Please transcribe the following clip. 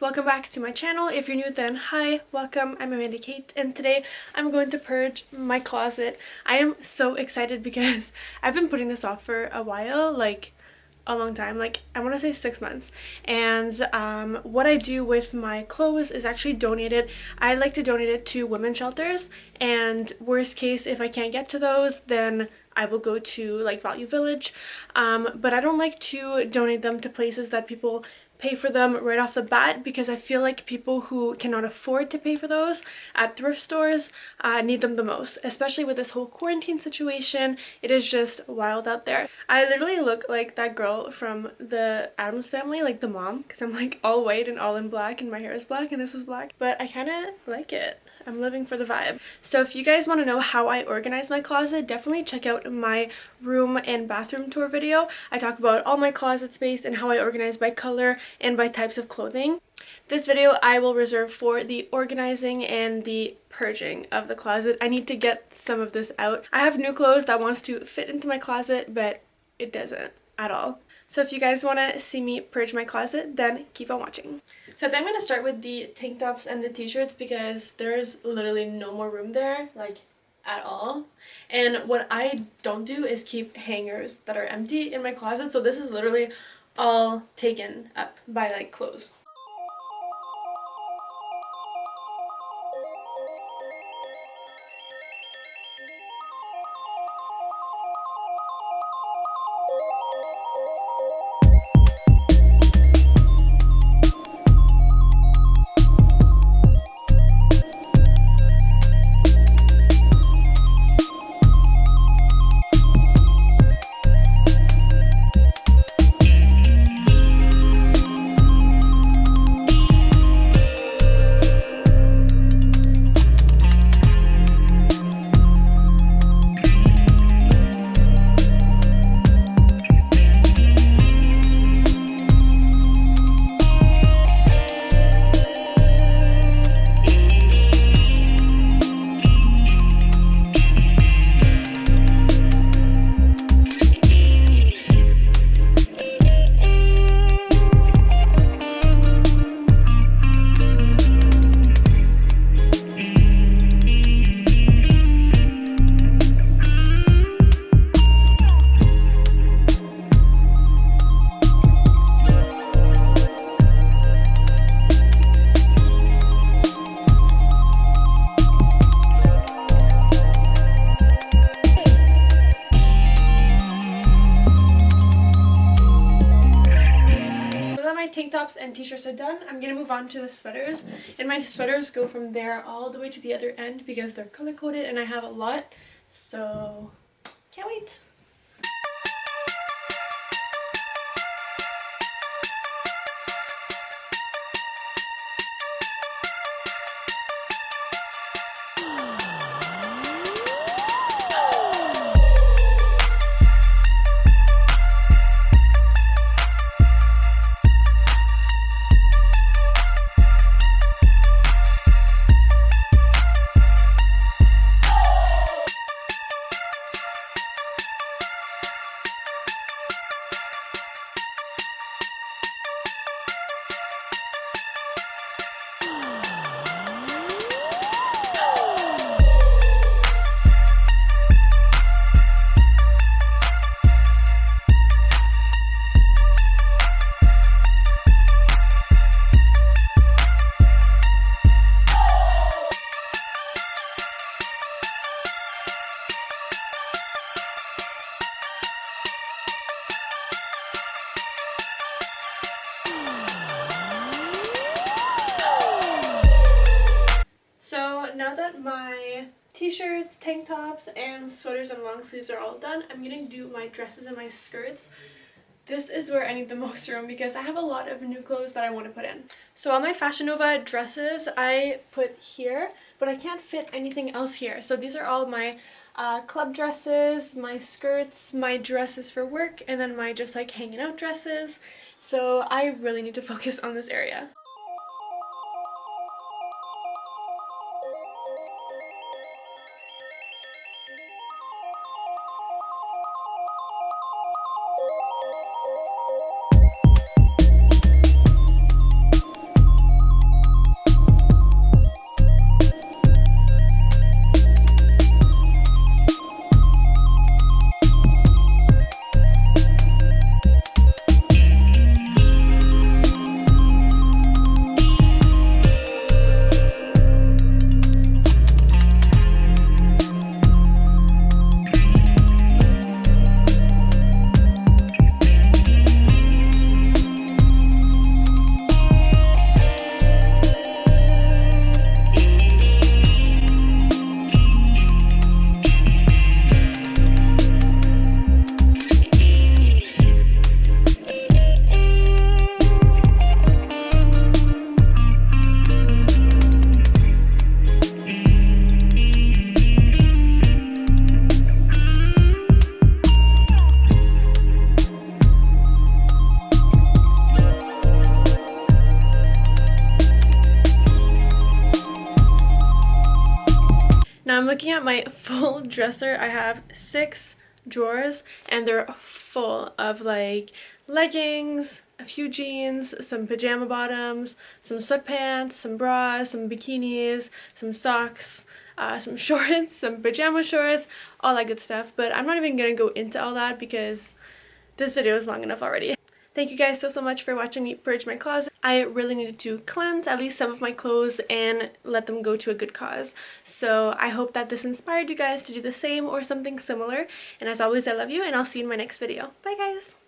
welcome back to my channel. If you're new, then hi, welcome. I'm Amanda Kate, and today I'm going to purge my closet. I am so excited because I've been putting this off for a while, like a long time, like I want to say 6 months. And what I do with my clothes is actually donate it. I like to donate it to women's shelters, and worst case, if I can't get to those, then I will go to like Value Village, but I don't like to donate them to places that people pay for them right off the bat, because I feel like people who cannot afford to pay for those at thrift stores need them the most, especially with this whole quarantine situation. It is just wild out there. I literally look like that girl from the Addams Family, like the mom, because I'm like all white and all in black and my hair is black and this is black, but I kind of like it. I'm living for the vibe. So if you guys want to know how I organize my closet, definitely check out my room and bathroom tour video. I talk about all my closet space and how I organize by color and by types of clothing. This video I will reserve for the organizing and the purging of the closet. I need to get some of this out. I have new clothes that wants to fit into my closet, but it doesn't at all. So if you guys want to see me purge my closet, then keep on watching. So I think I'm going to start with the tank tops and the t-shirts because there's literally no more room there, like at all. And what I don't do is keep hangers that are empty in my closet, so this is literally all taken up by like clothes. Tank tops and t-shirts are done. I'm gonna move on to the sweaters, and my sweaters go from there all the way to the other end because they're color coded and I have a lot, so can't wait. Now that my t-shirts, tank tops, and sweaters and long sleeves are all done, I'm gonna do my dresses and my skirts. This is where I need the most room because I have a lot of new clothes that I want to put in. So all my Fashion Nova dresses I put here, but I can't fit anything else here. So these are all my club dresses, my skirts, my dresses for work, and then my just like hanging out dresses. So I really need to focus on this area. Now I'm looking at my full dresser. I have 6 drawers and they're full of like leggings, a few jeans, some pajama bottoms, some sweatpants, some bras, some bikinis, some socks, some shorts, some pajama shorts, all that good stuff. But I'm not even gonna go into all that because this video is long enough already. Thank you guys so much for watching me purge my closet. I really needed to cleanse at least some of my clothes and let them go to a good cause. So I hope that this inspired you guys to do the same or something similar. And as always, I love you and I'll see you in my next video. Bye guys!